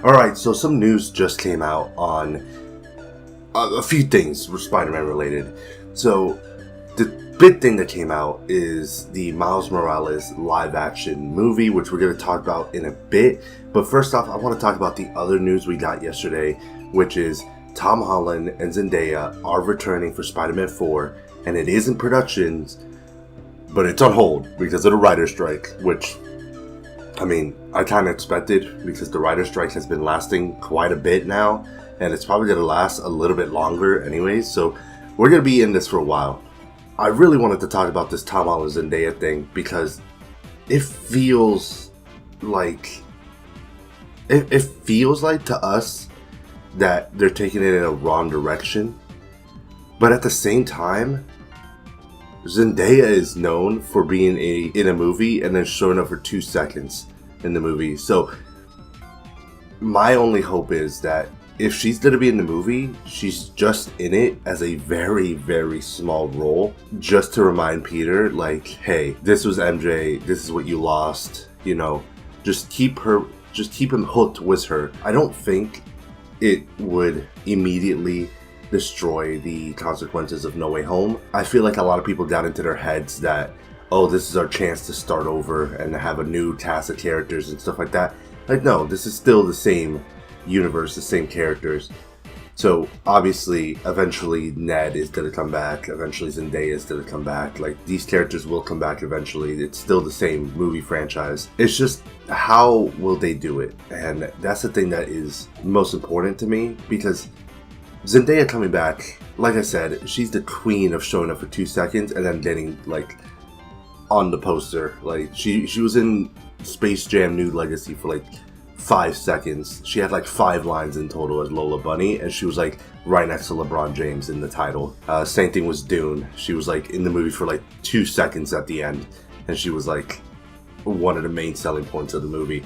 Alright, so some news just came out on a few things were Spider-Man related. So, the big thing that came out is the Miles Morales live-action movie, which we're going to talk about in a bit. But first off, I want to talk about the other news we got yesterday, which is Tom Holland and Zendaya are returning for Spider-Man 4, and it is in production, but it's on hold because of the writer's strike, which, I mean, I kind of expected because the writer's strike has been lasting quite a bit now, and it's probably going to last a little bit longer anyways, so we're going to be in this for a while. I really wanted to talk about this Tom Holland Zendaya thing because it feels like to us that they're taking it in a wrong direction, but at the same time, Zendaya is known for being in a movie and then showing up for 2 seconds in the movie. So my only hope is that if she's going to be in the movie, she's just in it as a very, very small role, just to remind Peter, like, hey, this was MJ, this is what you lost, you know, just keep him hooked with her. I don't think it would immediately destroy the consequences of No Way Home. I feel like a lot of people got into their heads that, oh, this is our chance to start over and have a new cast of characters and stuff like that. Like, no, this is still the same universe, the same characters. So obviously, eventually Ned is going to come back, eventually Zendaya is going to come back. Like, these characters will come back eventually. It's still the same movie franchise. It's just, how will they do it? And that's the thing that is most important to me, because Zendaya coming back, like I said, she's the queen of showing up for 2 seconds and then getting, like, on the poster. Like, she was in Space Jam New Legacy for, like, 5 seconds. She had, like, 5 lines in total as Lola Bunny, and she was, like, right next to LeBron James in the title. Same thing was Dune. She was, like, in the movie for, like, 2 seconds at the end, and she was, like, one of the main selling points of the movie.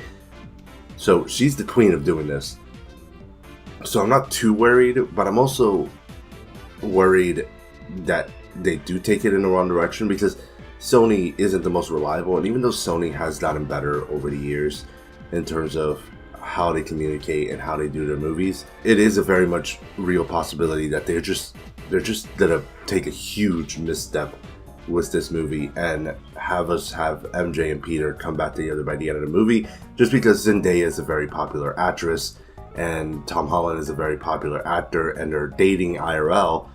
So, she's the queen of doing this. So I'm not too worried, but I'm also worried that they do take it in the wrong direction, because Sony isn't the most reliable, and even though Sony has gotten better over the years in terms of how they communicate and how they do their movies, it is a very much real possibility that they're just gonna take a huge misstep with this movie and have us have MJ and Peter come back together by the end of the movie, just because Zendaya is a very popular actress and Tom Holland is a very popular actor, and they're dating IRL,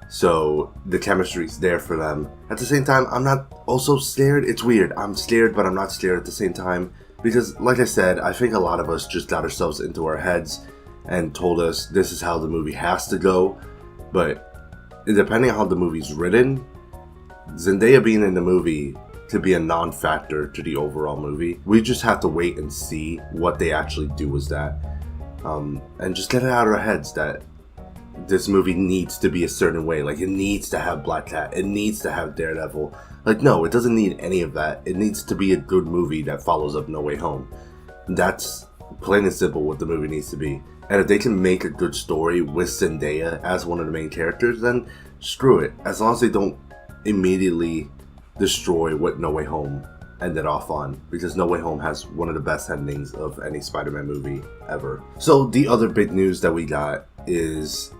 so the chemistry's there for them. At the same time, I'm not also scared. It's weird. I'm scared, but I'm not scared at the same time, because, like I said, I think a lot of us just got ourselves into our heads and told us this is how the movie has to go, but depending on how the movie's written, Zendaya being in the movie could be a non-factor to the overall movie. We just have to wait and see what they actually do with that. And just get it out of our heads that this movie needs to be a certain way. Like, it needs to have Black Cat. It needs to have Daredevil. Like, no, it doesn't need any of that. It needs to be a good movie that follows up No Way Home. That's plain and simple what the movie needs to be. And if they can make a good story with Zendaya as one of the main characters, then screw it. As long as they don't immediately destroy what No Way Home ended off on, because No Way Home has one of the best endings of any Spider-Man movie ever. So the other big news that we got is,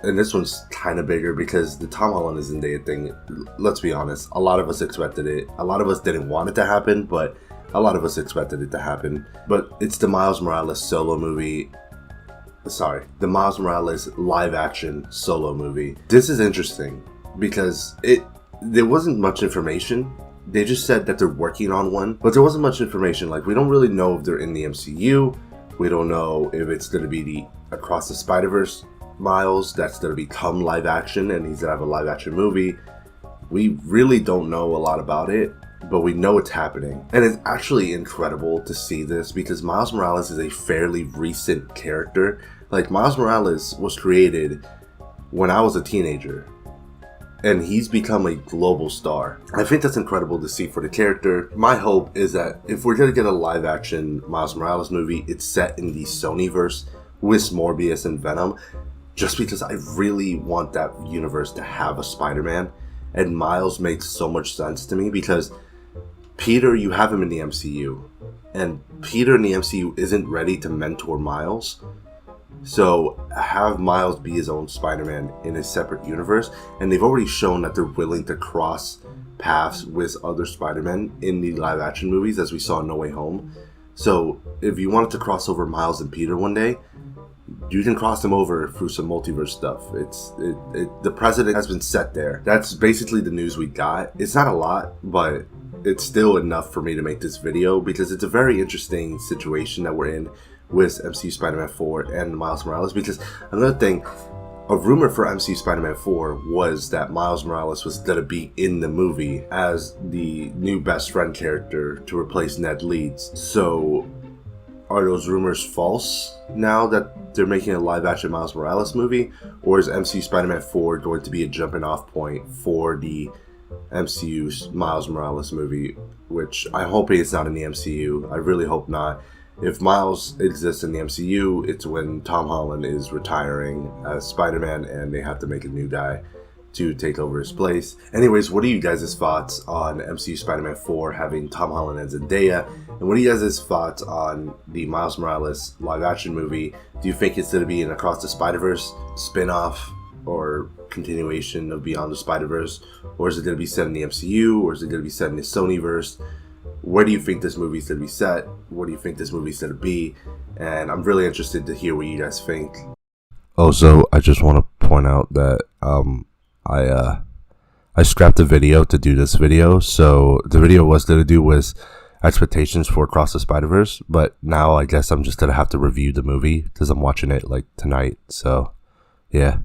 and this one's kind of bigger because the Tom Holland and Zendaya thing, let's be honest, a lot of us expected it. A lot of us didn't want it to happen, but a lot of us expected it to happen. But it's the Miles Morales solo movie. Sorry, the Miles Morales live action solo movie. This is interesting because there wasn't much information. They just said that they're working on one, but there wasn't much information. Like, we don't really know if they're in the MCU. We don't know if it's going to be the Across the Spider-Verse Miles that's going to become live action and he's going to have a live action movie. We really don't know a lot about it, but we know it's happening. And it's actually incredible to see this because Miles Morales is a fairly recent character. Like, Miles Morales was created when I was a teenager, and he's become a global star. I think that's incredible to see for the character. My hope is that if we're gonna get a live action Miles Morales movie, it's set in the Sonyverse with Morbius and Venom, just because I really want that universe to have a Spider-Man. And Miles makes so much sense to me because Peter, you have him in the MCU. and Peter in the MCU isn't ready to mentor Miles. So have Miles be his own Spider-Man in a separate universe, and they've already shown that they're willing to cross paths with other Spider-Men in the live-action movies, as we saw in No Way Home. So if you wanted to cross over Miles and Peter one day, you can cross them over through some multiverse stuff. The precedent has been set there. That's basically the news we got. It's not a lot, but it's still enough for me to make this video because it's a very interesting situation that we're in with MCU Spider-Man 4 and Miles Morales. Because another thing, a rumor for MCU Spider-Man 4 was that Miles Morales was going to be in the movie as the new best friend character to replace Ned Leeds. So are those rumors false now that they're making a live-action Miles Morales movie? Or is MCU Spider-Man 4 going to be a jumping-off point for the MCU Miles Morales movie? Which I'm hoping it's not in the MCU. I really hope not. If Miles exists in the MCU, it's when Tom Holland is retiring as Spider-Man and they have to make a new guy to take over his place. Anyways, what are you guys' thoughts on MCU Spider-Man 4 having Tom Holland and Zendaya? And what are you guys' thoughts on the Miles Morales live-action movie? Do you think it's going to be an Across the Spider-Verse spin-off or continuation of Beyond the Spider-Verse? Or is it going to be set in the MCU? Or is it going to be set in the Sonyverse? Where do you think this movie's going to be set? What do you think this movie's going to be? And I'm really interested to hear what you guys think. Also, I just want to point out that I scrapped the video to do this video. So the video was going to do with expectations for Across the Spider-Verse, but now I guess I'm just going to have to review the movie because I'm watching it like tonight. So yeah.